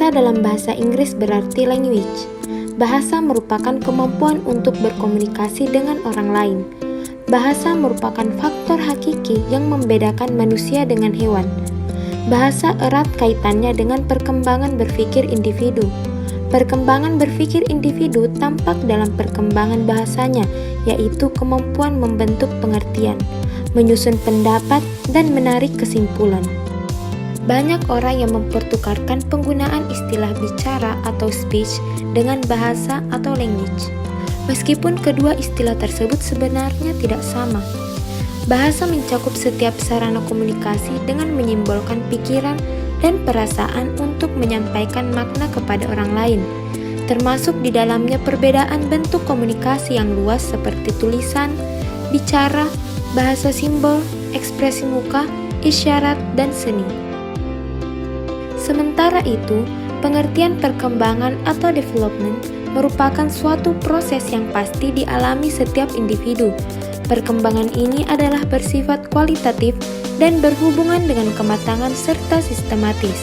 Bahasa dalam bahasa Inggris berarti language. Bahasa merupakan kemampuan untuk berkomunikasi dengan orang lain. Bahasa merupakan faktor hakiki yang membedakan manusia dengan hewan. Bahasa erat kaitannya dengan perkembangan berpikir individu. Perkembangan berpikir individu tampak dalam perkembangan bahasanya, yaitu kemampuan membentuk pengertian, menyusun pendapat, dan menarik kesimpulan. Banyak orang yang mempertukarkan penggunaan istilah bicara atau speech dengan bahasa atau language. Meskipun kedua istilah tersebut sebenarnya tidak sama. Bahasa mencakup setiap sarana komunikasi dengan menyimbolkan pikiran dan perasaan untuk menyampaikan makna kepada orang lain, termasuk di dalamnya perbedaan bentuk komunikasi yang luas seperti tulisan, bicara, bahasa simbol, ekspresi muka, isyarat, dan seni. Sementara itu, pengertian perkembangan atau development merupakan suatu proses yang pasti dialami setiap individu. Perkembangan ini adalah bersifat kualitatif dan berhubungan dengan kematangan serta sistematis.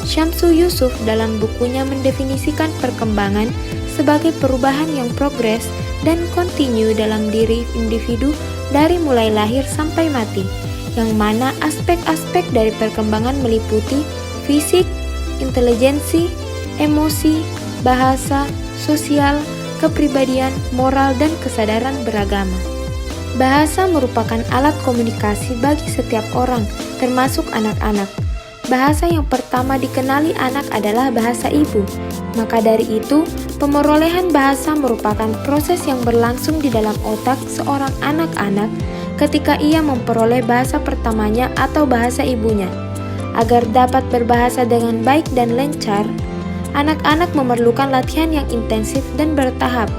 Syamsu Yusuf dalam bukunya mendefinisikan perkembangan sebagai perubahan yang progres dan kontinu dalam diri individu dari mulai lahir sampai mati, yang mana aspek-aspek dari perkembangan meliputi fisik, intelijensi, emosi, bahasa, sosial, kepribadian, moral, dan kesadaran beragama. Bahasa merupakan alat komunikasi bagi setiap orang, termasuk anak-anak. Bahasa yang pertama dikenali anak adalah bahasa ibu. Maka dari itu, pemerolehan bahasa merupakan proses yang berlangsung di dalam otak seorang anak-anak ketika ia memperoleh bahasa pertamanya atau bahasa ibunya. Agar dapat berbahasa dengan baik dan lancar, anak-anak memerlukan latihan yang intensif dan bertahap.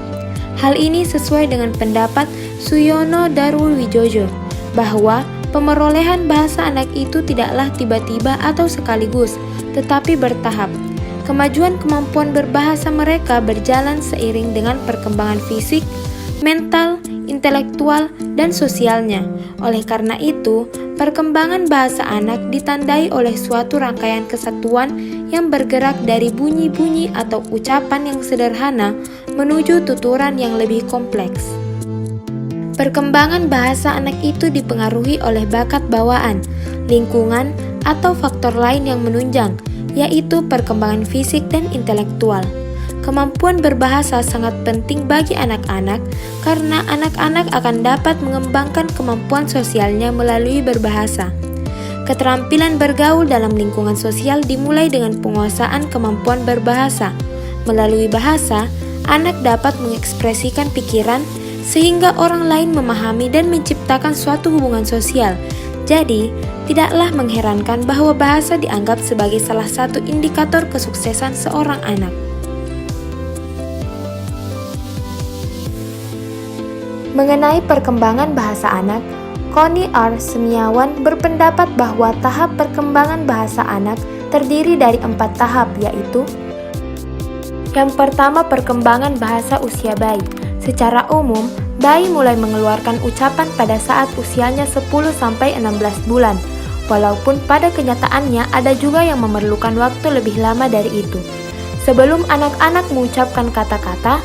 Hal ini sesuai dengan pendapat Suyono Darul Wijojo bahwa pemerolehan bahasa anak itu tidaklah tiba-tiba atau sekaligus, tetapi bertahap. Kemajuan kemampuan berbahasa mereka berjalan seiring dengan perkembangan fisik, mental, intelektual, dan sosialnya. Oleh karena itu, perkembangan bahasa anak ditandai oleh suatu rangkaian kesatuan yang bergerak dari bunyi-bunyi atau ucapan yang sederhana menuju tuturan yang lebih kompleks. Perkembangan bahasa anak itu dipengaruhi oleh bakat bawaan, lingkungan, atau faktor lain yang menunjang, yaitu perkembangan fisik dan intelektual. Kemampuan berbahasa sangat penting bagi anak-anak karena anak-anak akan dapat mengembangkan kemampuan sosialnya melalui berbahasa. Keterampilan bergaul dalam lingkungan sosial dimulai dengan penguasaan kemampuan berbahasa. Melalui bahasa, anak dapat mengekspresikan pikiran sehingga orang lain memahami dan menciptakan suatu hubungan sosial. Jadi, tidaklah mengherankan bahwa bahasa dianggap sebagai salah satu indikator kesuksesan seorang anak. Mengenai perkembangan bahasa anak, Connie R. Semiawan berpendapat bahwa tahap perkembangan bahasa anak terdiri dari 4 tahap, yaitu: yang pertama, perkembangan bahasa usia bayi. Secara umum, bayi mulai mengeluarkan ucapan pada saat usianya 10-16 bulan, walaupun pada kenyataannya ada juga yang memerlukan waktu lebih lama dari itu. Sebelum anak-anak mengucapkan kata-kata,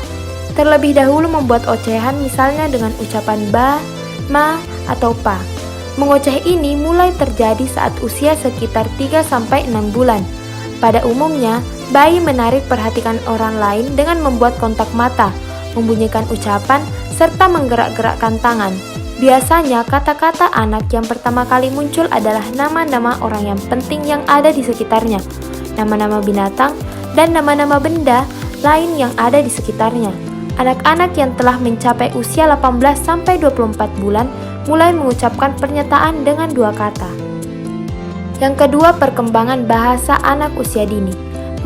terlebih dahulu membuat ocehan misalnya dengan ucapan ba, ma, atau pa. Mengoceh ini mulai terjadi saat usia sekitar 3-6 bulan. Pada umumnya, bayi menarik perhatian orang lain dengan membuat kontak mata, membunyikan ucapan, serta menggerak-gerakkan tangan. Biasanya kata-kata anak yang pertama kali muncul adalah nama-nama orang yang penting yang ada di sekitarnya, nama-nama binatang, dan nama-nama benda lain yang ada di sekitarnya. Anak-anak yang telah mencapai usia 18-24 bulan mulai mengucapkan pernyataan dengan 2 kata. Yang kedua, perkembangan bahasa anak usia dini.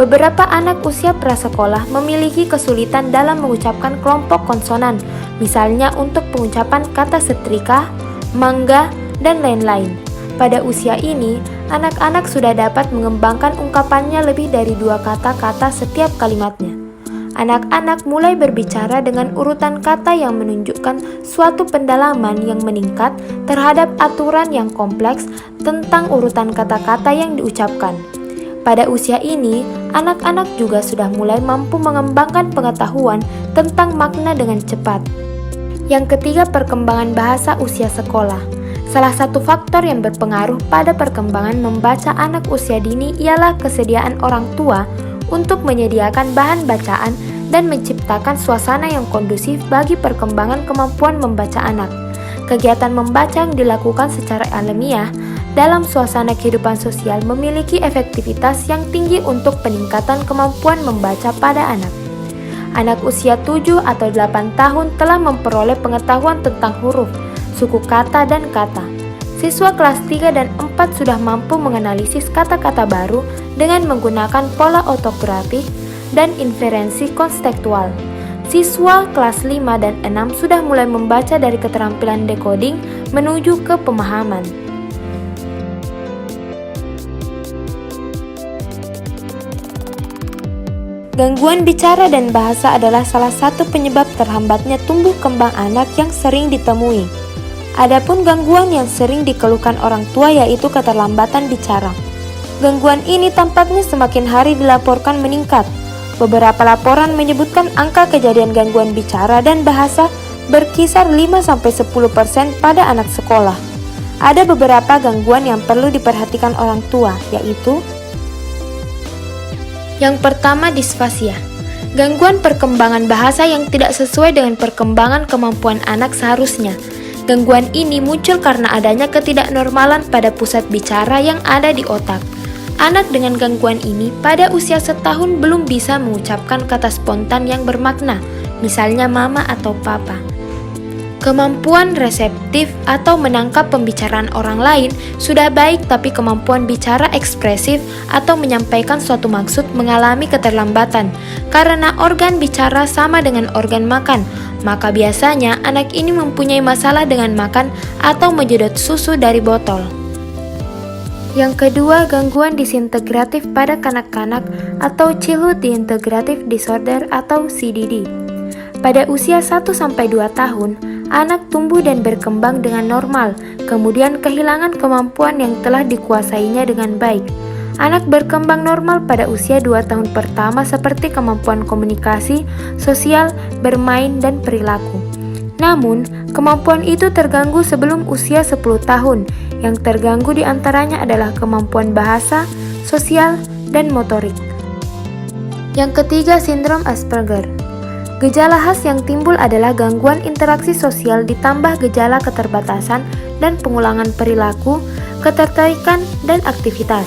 Beberapa anak usia prasekolah memiliki kesulitan dalam mengucapkan kelompok konsonan, misalnya untuk pengucapan kata setrika, mangga, dan lain-lain. Pada usia ini, anak-anak sudah dapat mengembangkan ungkapannya lebih dari 2 kata-kata setiap kalimatnya. Anak-anak mulai berbicara dengan urutan kata yang menunjukkan suatu pendalaman yang meningkat terhadap aturan yang kompleks tentang urutan kata-kata yang diucapkan. Pada usia ini, anak-anak juga sudah mulai mampu mengembangkan pengetahuan tentang makna dengan cepat. Yang ketiga, perkembangan bahasa usia sekolah. Salah satu faktor yang berpengaruh pada perkembangan membaca anak usia dini ialah kesediaan orang tua untuk menyediakan bahan bacaan dan menciptakan suasana yang kondusif bagi perkembangan kemampuan membaca anak. Kegiatan membaca yang dilakukan secara alamiah dalam suasana kehidupan sosial memiliki efektivitas yang tinggi untuk peningkatan kemampuan membaca pada anak. Anak usia 7 atau 8 tahun telah memperoleh pengetahuan tentang huruf, suku kata, dan kata. Siswa kelas 3 dan 4 sudah mampu menganalisis kata-kata baru dengan menggunakan pola ortografik dan inferensi konstekstual. Siswa kelas 5 dan 6 sudah mulai membaca dari keterampilan decoding menuju ke pemahaman. Gangguan bicara dan bahasa adalah salah satu penyebab terhambatnya tumbuh kembang anak yang sering ditemui. Adapun gangguan yang sering dikeluhkan orang tua yaitu keterlambatan bicara. Gangguan ini tampaknya semakin hari dilaporkan meningkat. Beberapa laporan menyebutkan angka kejadian gangguan bicara dan bahasa berkisar 5-10% pada anak sekolah. Ada beberapa gangguan yang perlu diperhatikan orang tua, yaitu yang pertama, disfasia. Gangguan perkembangan bahasa yang tidak sesuai dengan perkembangan kemampuan anak seharusnya. Gangguan ini muncul karena adanya ketidaknormalan pada pusat bicara yang ada di otak. Anak dengan gangguan ini pada usia setahun belum bisa mengucapkan kata spontan yang bermakna, misalnya mama atau papa. Kemampuan reseptif atau menangkap pembicaraan orang lain sudah baik, tapi kemampuan bicara ekspresif atau menyampaikan suatu maksud mengalami keterlambatan. Karena organ bicara sama dengan organ makan, maka biasanya anak ini mempunyai masalah dengan makan atau menjedot susu dari botol. Yang kedua, gangguan disintegratif pada kanak-kanak atau Childhood Disintegrative Disorder atau CDD. Pada usia 1-2 tahun, anak tumbuh dan berkembang dengan normal, kemudian kehilangan kemampuan yang telah dikuasainya dengan baik. Anak berkembang normal pada usia 2 tahun pertama seperti kemampuan komunikasi, sosial, bermain, dan perilaku. Namun, kemampuan itu terganggu sebelum usia 10 tahun. Yang terganggu diantaranya adalah kemampuan bahasa, sosial, dan motorik. Yang ketiga, sindrom Asperger. Gejala khas yang timbul adalah gangguan interaksi sosial ditambah gejala keterbatasan dan pengulangan perilaku, ketertarikan, dan aktivitas.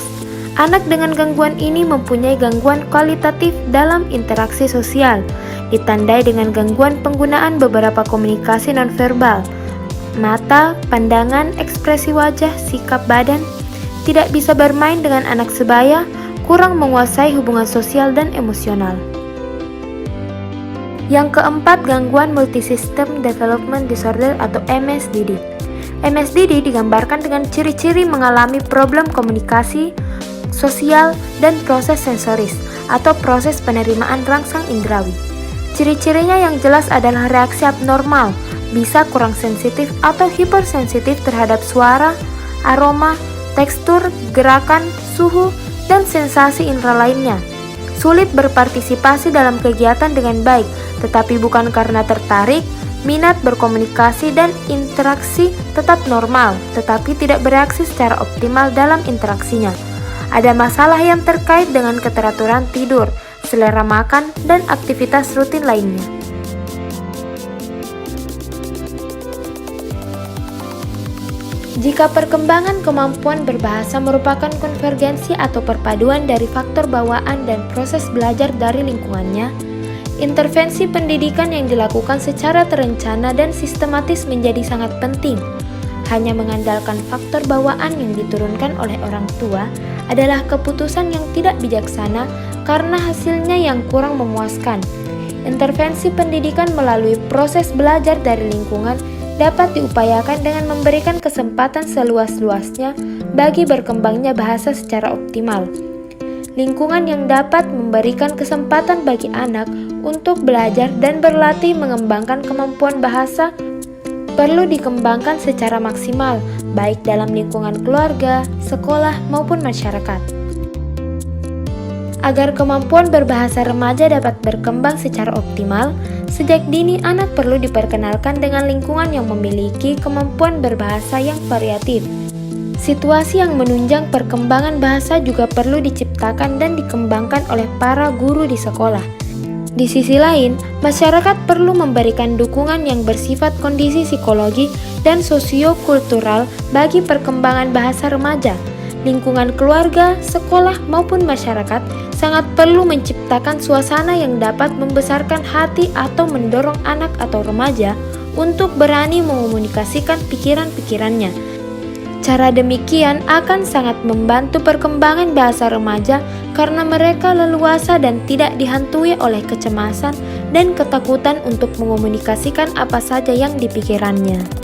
Anak dengan gangguan ini mempunyai gangguan kualitatif dalam interaksi sosial, ditandai dengan gangguan penggunaan beberapa komunikasi nonverbal, mata, pandangan, ekspresi wajah, sikap badan, tidak bisa bermain dengan anak sebaya, kurang menguasai hubungan sosial dan emosional. Yang keempat, gangguan Multisystem Development Disorder atau MSDD. MSDD digambarkan dengan ciri-ciri mengalami problem komunikasi, sosial, dan proses sensoris atau proses penerimaan rangsang indrawi. Ciri-cirinya yang jelas adalah reaksi abnormal, bisa kurang sensitif atau hipersensitif terhadap suara, aroma, tekstur, gerakan, suhu, dan sensasi indera lainnya. Sulit berpartisipasi dalam kegiatan dengan baik, tetapi bukan karena tertarik, minat berkomunikasi dan interaksi tetap normal, tetapi tidak bereaksi secara optimal dalam interaksinya. Ada masalah yang terkait dengan keteraturan tidur, selera makan, dan aktivitas rutin lainnya. Jika perkembangan kemampuan berbahasa merupakan konvergensi atau perpaduan dari faktor bawaan dan proses belajar dari lingkungannya, intervensi pendidikan yang dilakukan secara terencana dan sistematis menjadi sangat penting. Hanya mengandalkan faktor bawaan yang diturunkan oleh orang tua adalah keputusan yang tidak bijaksana karena hasilnya yang kurang memuaskan. Intervensi pendidikan melalui proses belajar dari lingkungan dapat diupayakan dengan memberikan kesempatan seluas-luasnya bagi berkembangnya bahasa secara optimal. Lingkungan yang dapat memberikan kesempatan bagi anak untuk belajar dan berlatih mengembangkan kemampuan bahasa perlu dikembangkan secara maksimal, baik dalam lingkungan keluarga, sekolah, maupun masyarakat. Agar kemampuan berbahasa remaja dapat berkembang secara optimal, sejak dini anak perlu diperkenalkan dengan lingkungan yang memiliki kemampuan berbahasa yang variatif. Situasi yang menunjang perkembangan bahasa juga perlu diciptakan dan dikembangkan oleh para guru di sekolah. Di sisi lain, masyarakat perlu memberikan dukungan yang bersifat kondisi psikologi dan sosiokultural bagi perkembangan bahasa remaja. Lingkungan keluarga, sekolah, maupun masyarakat sangat perlu menciptakan suasana yang dapat membesarkan hati atau mendorong anak atau remaja untuk berani mengomunikasikan pikiran-pikirannya. Cara demikian akan sangat membantu perkembangan bahasa remaja karena mereka leluasa dan tidak dihantui oleh kecemasan dan ketakutan untuk mengomunikasikan apa saja yang dipikirannya.